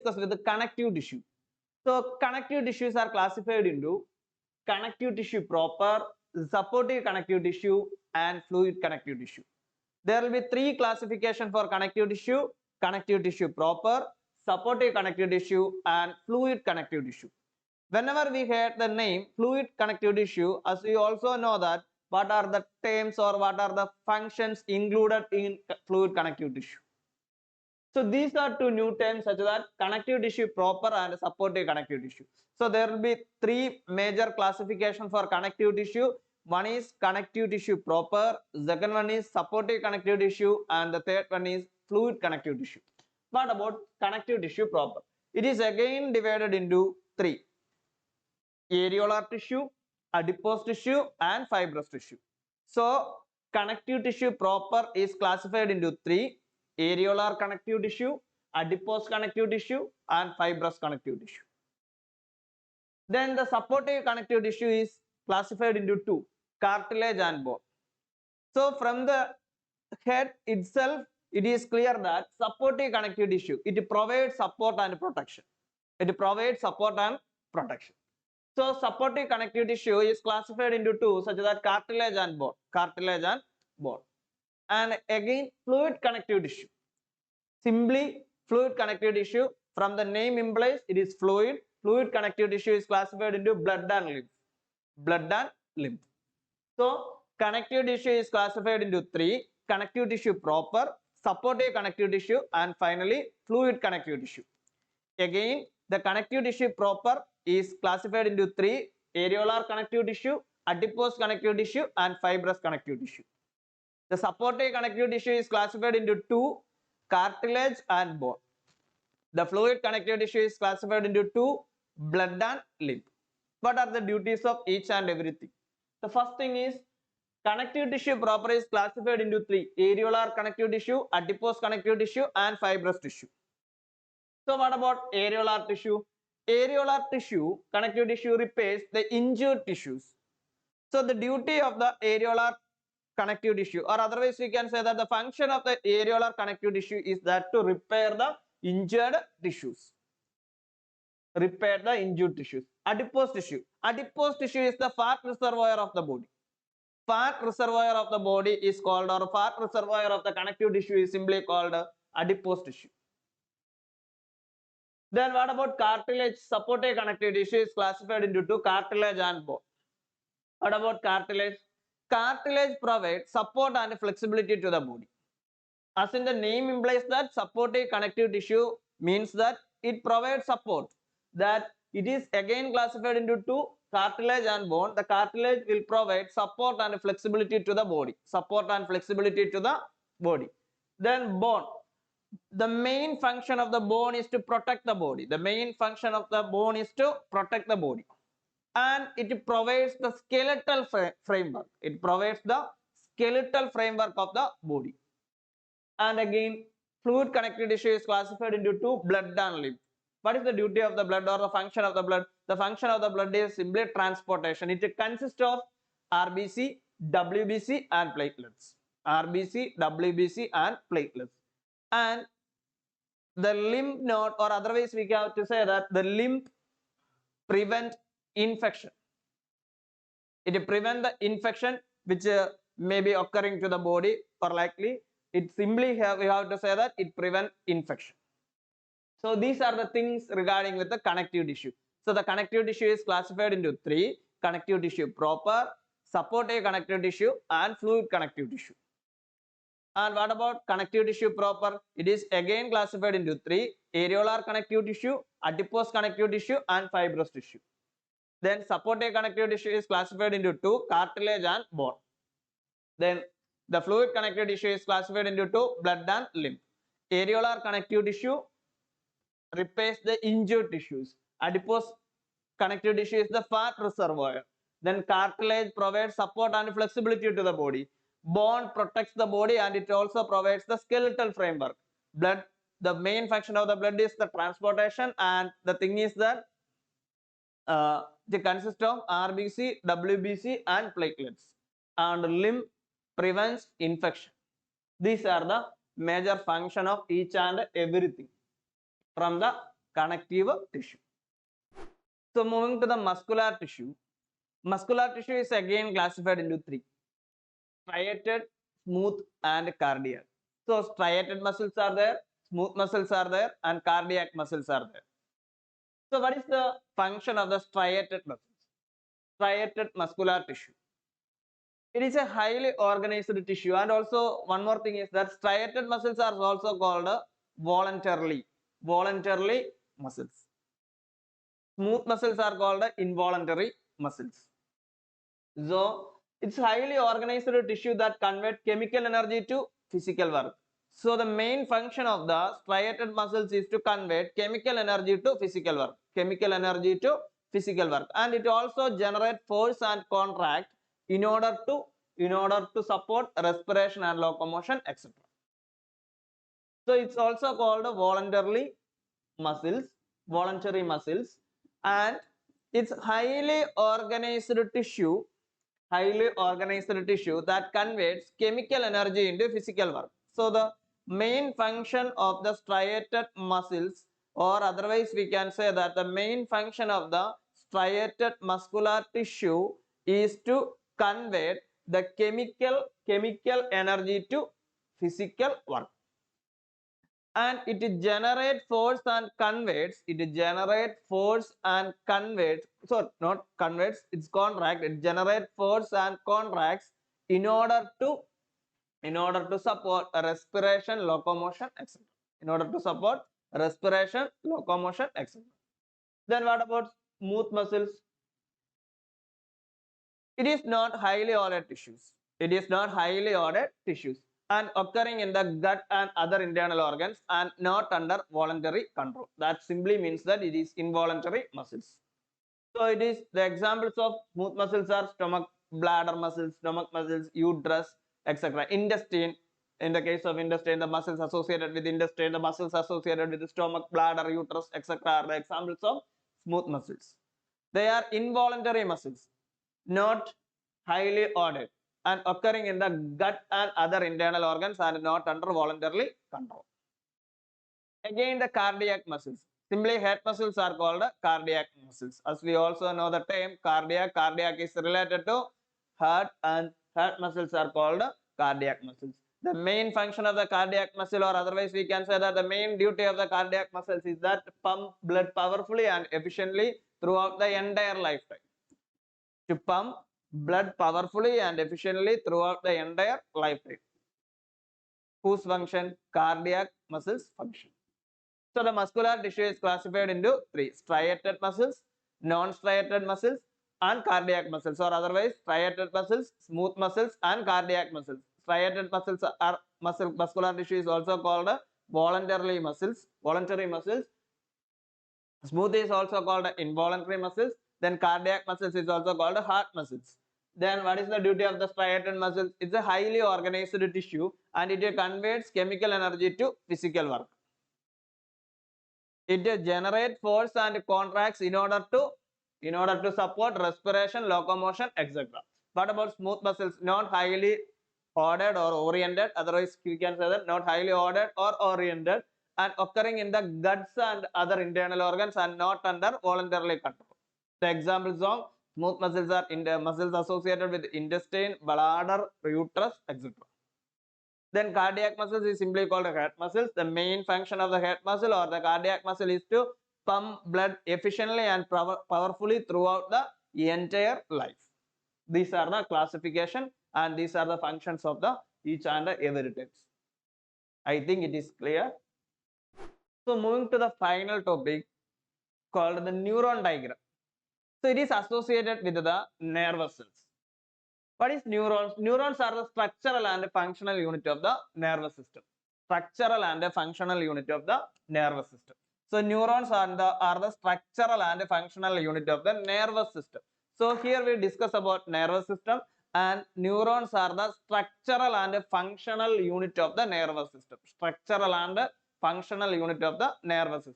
discuss with the connective tissue. So connective tissues are classified into connective tissue proper, supportive connective tissue, and fluid connective tissue. There will be three classifications for connective tissue proper, supportive connective tissue, and fluid connective tissue. Whenever we hear the name fluid connective tissue, as we also know that what are the terms or what are the functions included in fluid connective tissue. So these are two new terms such that connective tissue proper and supportive connective tissue. So there will be three major classifications for connective tissue. One is connective tissue proper, second one is supportive connective tissue, and the third one is fluid connective tissue. What about connective tissue proper? It is again divided into three: areolar tissue, adipose tissue, and fibrous tissue. So connective tissue proper is classified into three: areolar connective tissue, adipose connective tissue, and fibrous connective tissue. Then the supportive connective tissue is classified into two: cartilage and bone. So from the head itself, it is clear that supportive connective tissue, it provides support and protection. It provides support and protection. So supportive connective tissue is classified into two, such that cartilage and bone. Cartilage and bone. And again, fluid connective tissue. Simply fluid connective tissue, from the name implies it is fluid. Fluid connective tissue is classified into blood and lymph. Blood and lymph. So connective tissue is classified into three: connective tissue proper, supportive connective tissue, and finally fluid connective tissue. Again, the connective tissue proper is classified into three: areolar connective tissue, adipose connective tissue, and fibrous connective tissue. The supportive connective tissue is classified into two: cartilage and bone. The fluid connective tissue is classified into two: blood and lymph. What are the duties of each and everything? The first thing is connective tissue proper is classified into three: areolar connective tissue, adipose connective tissue, and fibrous tissue. So what about areolar tissue? Areolar tissue, connective tissue, repairs the injured tissues. So the duty of the areolar connective tissue, or otherwise we can say that the function of the areolar connective tissue is that to repair the injured tissues. Repair the injured tissues. Adipose tissue. Adipose tissue is the fat reservoir of the body. Fat reservoir of the body is called, or fat reservoir of the connective tissue is simply called adipose tissue. Then what about cartilage? Supportive connective tissue is classified into two: cartilage and bone. What about cartilage? Cartilage provides support and flexibility to the body. As in the name implies that supportive connective tissue means that it provides support. That it is again classified into two: cartilage and bone. The cartilage will provide support and flexibility to the body. Support and flexibility to the body. Then bone. The main function of the bone is to protect the body. The main function of the bone is to protect the body. And it provides the skeletal framework. It provides the skeletal framework of the body. And again, fluid connective tissue is classified into two: blood and lymph. What is the duty of the blood, or the function of the blood? The function of the blood is simply transportation. It consists of RBC, WBC, and platelets. RBC, WBC, and platelets. And the lymph node, or otherwise we have to say that the lymph prevent infection. It prevent the infection which may be occurring to the body, or likely it simply we have to say that it prevent infection. So these are the things regarding with the connective tissue. So the connective tissue is classified into three: connective tissue proper, supportive connective tissue, and fluid connective tissue. And what about connective tissue proper? It is again classified into three: areolar connective tissue, adipose connective tissue, and fibrous tissue. Then supportive connective tissue is classified into two: cartilage and bone. Then the fluid connective tissue is classified into two: blood and lymph. Areolar connective tissue repairs the injured tissues. Adipose connective tissue is the fat reservoir. Then cartilage provides support and flexibility to the body. Bone protects the body, and it also provides the skeletal framework. Blood, the main function of the blood is the transportation, and the thing is that they consist of RBC, WBC, and platelets. And lymph prevents infection. These are the major function of each and everything from the connective tissue. So moving to the muscular tissue. Muscular tissue is again classified into three: striated, smooth, and cardiac. So striated muscles are there, smooth muscles are there, and cardiac muscles are there. So what is the function of the striated muscles? Striated muscular tissue. It is a highly organized tissue, and also one more thing is that striated muscles are also called voluntarily muscles. Smooth muscles are called involuntary muscles. So it's highly organized tissue that convert chemical energy to physical work. So the main function of the striated muscles is to convert chemical energy to physical work. Chemical energy to physical work, and it also generate force and contract in order to support respiration and locomotion, etc. So it's also called voluntary muscles, and it's highly organized tissue that converts chemical energy into physical work. So the main function of the striated muscles, or otherwise we can say that the main function of the striated muscular tissue is to convert the chemical energy to physical work, and it generates force and converts so not converts, it's contract, it generates force and contracts in order to support respiration, locomotion, etc. In order to support respiration, locomotion, etc. Then what about smooth muscles? It is not highly ordered tissues. And occurring in the gut and other internal organs and not under voluntary control. That simply means that it is involuntary muscles. So it is the examples of smooth muscles are stomach, bladder muscles, uterus, etc. Intestine. In the case of intestine, the muscles associated with intestine, the muscles associated with the stomach, bladder, uterus, etc. are the examples of smooth muscles. They are involuntary muscles, not highly ordered, and occurring in the gut and other internal organs and not under voluntary control. Again, the cardiac muscles. Simply heart muscles are called cardiac muscles. As we also know the term cardiac is related to heart, and heart muscles are called cardiac muscles. The main function of the cardiac muscle, or otherwise we can say that the main duty of the cardiac muscles is that pump blood powerfully and efficiently throughout the entire lifetime. To pump blood powerfully and efficiently throughout the entire lifetime. Whose function? Cardiac muscles function. So the muscular tissue is classified into three: striated muscles, non-striated muscles, and cardiac muscles, or otherwise striated muscles, smooth muscles, and cardiac muscles. Striated muscles are muscular tissue is also called voluntary muscles. Smooth is also called involuntary muscles. Then cardiac muscles is also called heart muscles. Then what is the duty of the striated muscles? It's a highly organized tissue, and it converts chemical energy to physical work. It generates force and contracts in order to support respiration, locomotion, etc. What about smooth muscles? Not highly ordered or oriented. Otherwise, we can say that not highly ordered or oriented, and occurring in the guts and other internal organs and not under voluntary control. The examples of smooth muscles are muscles associated with intestine, bladder, uterus, etc. Then cardiac muscles is simply called heart muscles. The main function of the heart muscle or the cardiac muscle is to pump blood efficiently and powerfully throughout the entire life. These are the classification and these are the functions of the each and every types. I think it is clear. So moving to the final topic called the neuron diagram. So it is associated with the nervous cells. What is neurons? Neurons are the structural and functional unit of the nervous system. Structural and functional unit of the nervous system. So neurons are the structural and functional unit of the nervous system. So here we discuss about nervous system, and neurons are the structural and functional unit of the nervous system. Structural and functional unit of the nervous system.